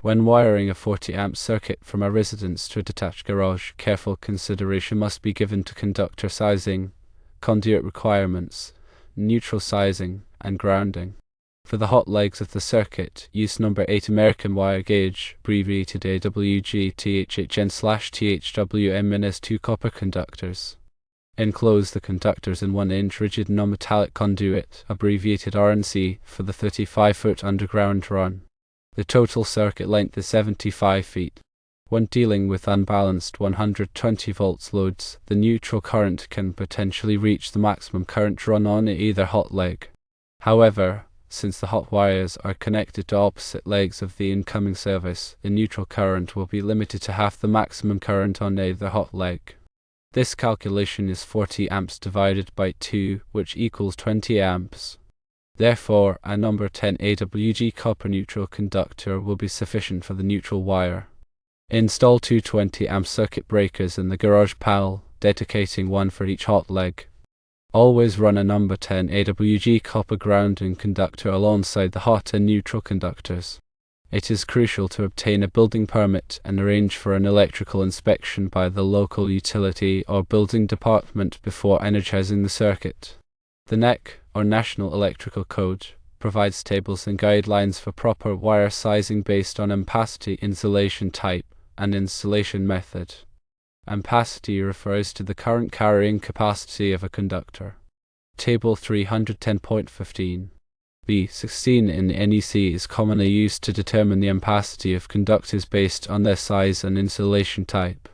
When wiring a 40 amp circuit from a residence to a detached garage, careful consideration must be given to conductor sizing, conduit requirements, neutral sizing, and grounding. For the hot legs of the circuit, use number 8 American wire gauge, abbreviated AWG THHN/THWM-2 copper conductors. Enclose the conductors in 1-inch rigid non-metallic conduit, abbreviated RNC, for the 35-foot underground run. The total circuit length is 75 feet. When dealing with unbalanced 120 volts loads, the neutral current can potentially reach the maximum current run on either hot leg. However, since the hot wires are connected to opposite legs of the incoming service, the neutral current will be limited to half the maximum current on either hot leg. This calculation is 40 amps divided by 2, which equals 20 amps. Therefore, a number 10 AWG copper neutral conductor will be sufficient for the neutral wire. Install two 20 amp circuit breakers in the garage panel, dedicating one for each hot leg. Always run a number 10 AWG copper grounding conductor alongside the hot and neutral conductors. It is crucial to obtain a building permit and arrange for an electrical inspection by the local utility or building department before energizing the circuit. The NEC, or National Electrical Code, provides tables and guidelines for proper wire sizing based on ampacity, insulation type, and installation method. Ampacity refers to the current carrying capacity of a conductor. Table 310.15. B16 in NEC is commonly used to determine the ampacity of conductors based on their size and insulation type.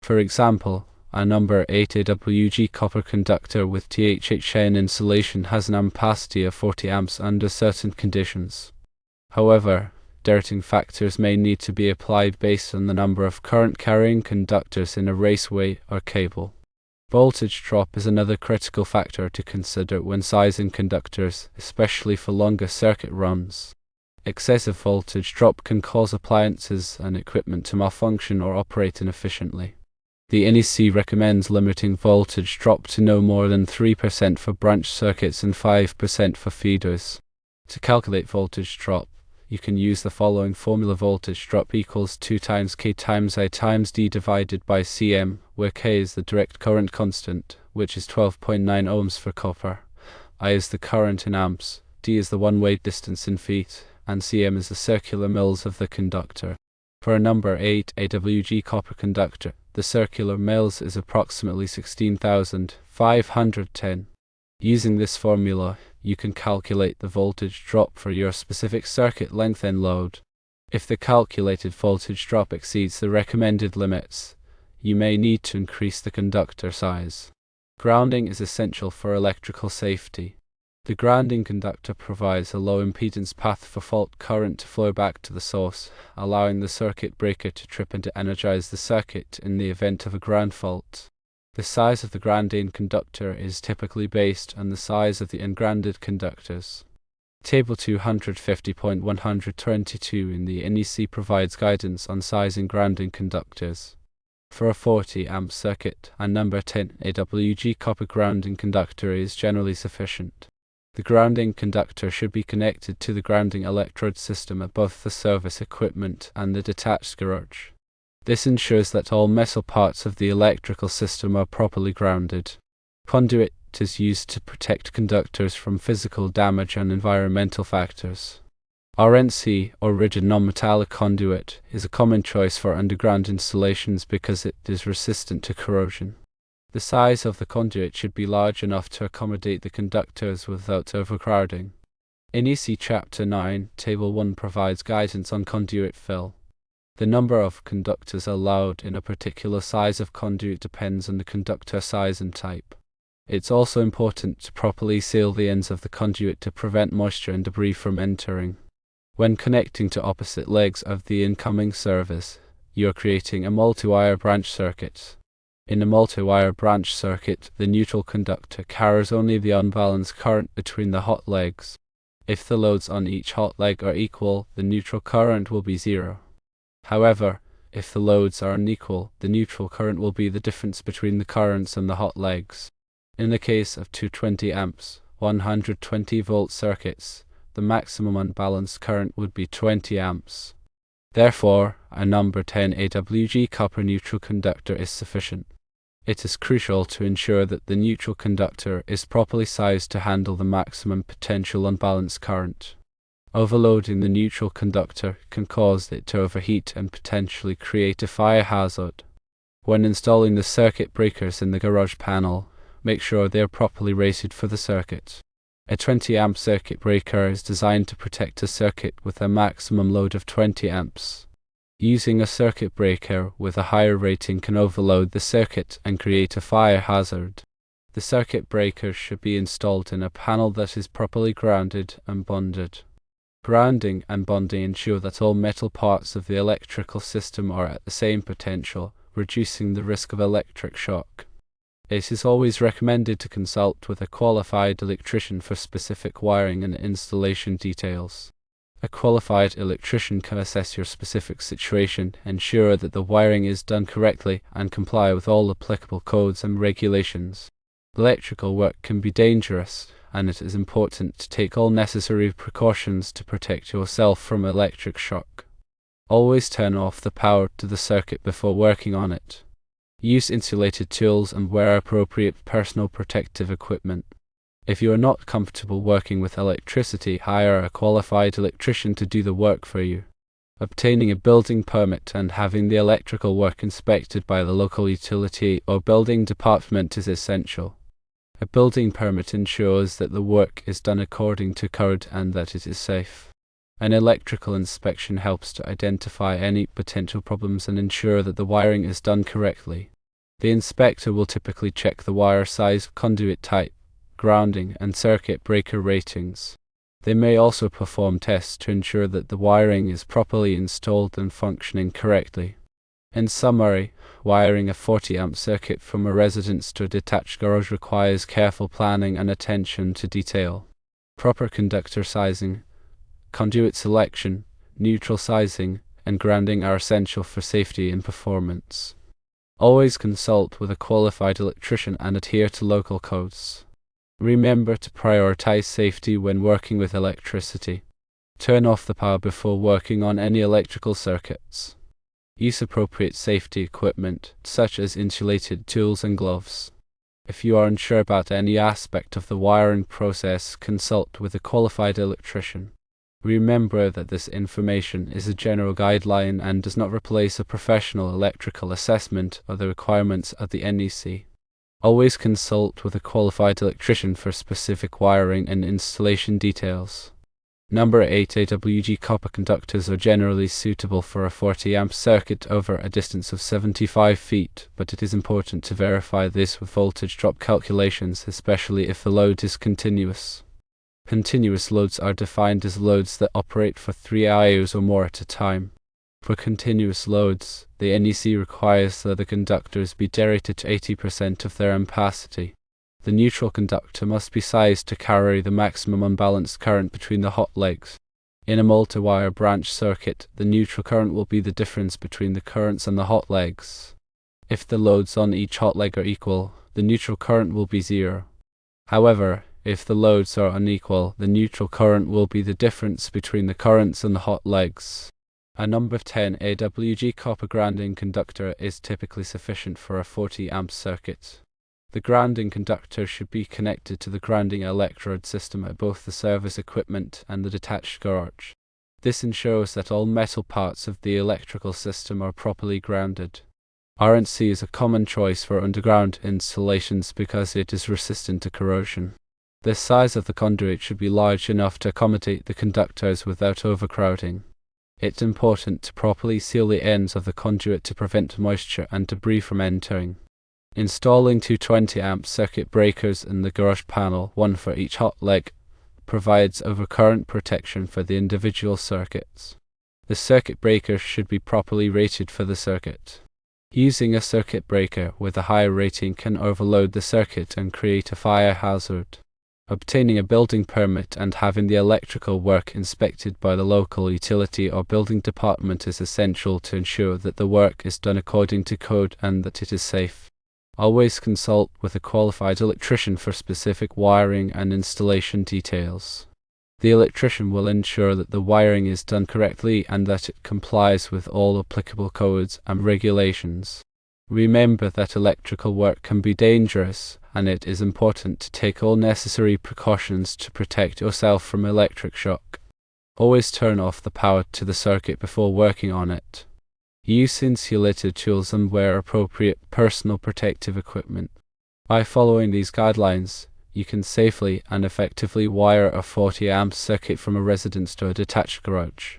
For example, a number 8 AWG copper conductor with THHN insulation has an ampacity of 40 amps under certain conditions. However, deterring factors may need to be applied based on the number of current carrying conductors in a raceway or cable. Voltage drop is another critical factor to consider when sizing conductors, especially for longer circuit runs. Excessive voltage drop can cause appliances and equipment to malfunction or operate inefficiently. The NEC recommends limiting voltage drop to no more than 3% for branch circuits and 5% for feeders. To calculate voltage drop, you can use the following formula: voltage drop equals 2 times K times I times D divided by Cm, where K is the direct current constant, which is 12.9 ohms for copper, I is the current in amps, D is the one-way distance in feet, and Cm is the circular mils of the conductor. For a number 8 AWG copper conductor, the circular mils is approximately 16,510. Using this formula, you can calculate the voltage drop for your specific circuit length and load. If the calculated voltage drop exceeds the recommended limits, you may need to increase the conductor size. Grounding is essential for electrical safety. The grounding conductor provides a low impedance path for fault current to flow back to the source, allowing the circuit breaker to trip and to energize the circuit in the event of a ground fault. The size of the grounding conductor is typically based on the size of the ungrounded conductors. Table 250.122 in the NEC provides guidance on sizing grounding conductors. For a 40 amp circuit, a number 10 AWG copper grounding conductor is generally sufficient. The grounding conductor should be connected to the grounding electrode system above the service equipment and the detached garage. This ensures that all metal parts of the electrical system are properly grounded. Conduit is used to protect conductors from physical damage and environmental factors. RNC, or rigid non-metallic conduit, is a common choice for underground installations because it is resistant to corrosion. The size of the conduit should be large enough to accommodate the conductors without overcrowding. NEC Chapter 9, Table 1 provides guidance on conduit fill. The number of conductors allowed in a particular size of conduit depends on the conductor size and type. It's also important to properly seal the ends of the conduit to prevent moisture and debris from entering. When connecting to opposite legs of the incoming service, you are creating a multi-wire branch circuit. In a multi-wire branch circuit, the neutral conductor carries only the unbalanced current between the hot legs. If the loads on each hot leg are equal, the neutral current will be 0. However, if the loads are unequal, the neutral current will be the difference between the currents on the hot legs. In the case of 220 amps, 120 volt circuits, the maximum unbalanced current would be 20 amps. Therefore, a number 10 AWG copper neutral conductor is sufficient. It is crucial to ensure that the neutral conductor is properly sized to handle the maximum potential unbalanced current. Overloading the neutral conductor can cause it to overheat and potentially create a fire hazard. When installing the circuit breakers in the garage panel, make sure they are properly rated for the circuit. A 20 amp circuit breaker is designed to protect a circuit with a maximum load of 20 amps. Using a circuit breaker with a higher rating can overload the circuit and create a fire hazard. The circuit breakers should be installed in a panel that is properly grounded and bonded. Grounding and bonding ensure that all metal parts of the electrical system are at the same potential, reducing the risk of electric shock. It is always recommended to consult with a qualified electrician for specific wiring and installation details. A qualified electrician can assess your specific situation, ensure that the wiring is done correctly, and comply with all applicable codes and regulations. Electrical work can be dangerous, and it is important to take all necessary precautions to protect yourself from electric shock. Always turn off the power to the circuit before working on it. Use insulated tools and wear appropriate personal protective equipment. If you are not comfortable working with electricity, hire a qualified electrician to do the work for you. Obtaining a building permit and having the electrical work inspected by the local utility or building department is essential. A building permit ensures that the work is done according to code and that it is safe. An electrical inspection helps to identify any potential problems and ensure that the wiring is done correctly. The inspector will typically check the wire size, conduit type, grounding, and circuit breaker ratings. They may also perform tests to ensure that the wiring is properly installed and functioning correctly. In summary, wiring a 40 amp circuit from a residence to a detached garage requires careful planning and attention to detail. Proper conductor sizing, conduit selection, neutral sizing, and grounding are essential for safety and performance. Always consult with a qualified electrician and adhere to local codes. Remember to prioritize safety when working with electricity. Turn off the power before working on any electrical circuits. Use appropriate safety equipment, such as insulated tools and gloves. If you are unsure about any aspect of the wiring process, consult with a qualified electrician. Remember that this information is a general guideline and does not replace a professional electrical assessment or the requirements of the NEC. Always consult with a qualified electrician for specific wiring and installation details. Number 8 AWG copper conductors are generally suitable for a 40 amp circuit over a distance of 75 feet, but it is important to verify this with voltage drop calculations, especially if the load is continuous. Continuous loads are defined as loads that operate for 3 hours or more at a time. For continuous loads, the NEC requires that the conductors be derated to 80% of their ampacity. The neutral conductor must be sized to carry the maximum unbalanced current between the hot legs. In a multi-wire branch circuit, the neutral current will be the difference between the currents on the hot legs. If the loads on each hot leg are equal, the neutral current will be 0. However, if the loads are unequal, the neutral current will be the difference between the currents on the hot legs. A number 10 AWG copper grounding conductor is typically sufficient for a 40 amp circuit. The grounding conductor should be connected to the grounding electrode system at both the service equipment and the detached garage. This ensures that all metal parts of the electrical system are properly grounded. RNC is a common choice for underground installations because it is resistant to corrosion. The size of the conduit should be large enough to accommodate the conductors without overcrowding. It's important to properly seal the ends of the conduit to prevent moisture and debris from entering. Installing two 20 amp circuit breakers in the garage panel, one for each hot leg, provides overcurrent protection for the individual circuits. The circuit breakers should be properly rated for the circuit. Using a circuit breaker with a higher rating can overload the circuit and create a fire hazard. Obtaining a building permit and having the electrical work inspected by the local utility or building department is essential to ensure that the work is done according to code and that it is safe. Always consult with a qualified electrician for specific wiring and installation details. The electrician will ensure that the wiring is done correctly and that it complies with all applicable codes and regulations. Remember that electrical work can be dangerous, and it is important to take all necessary precautions to protect yourself from electric shock. Always turn off the power to the circuit before working on it. Use insulated tools and wear appropriate personal protective equipment. By following these guidelines, you can safely and effectively wire a 40 amp circuit from a residence to a detached garage.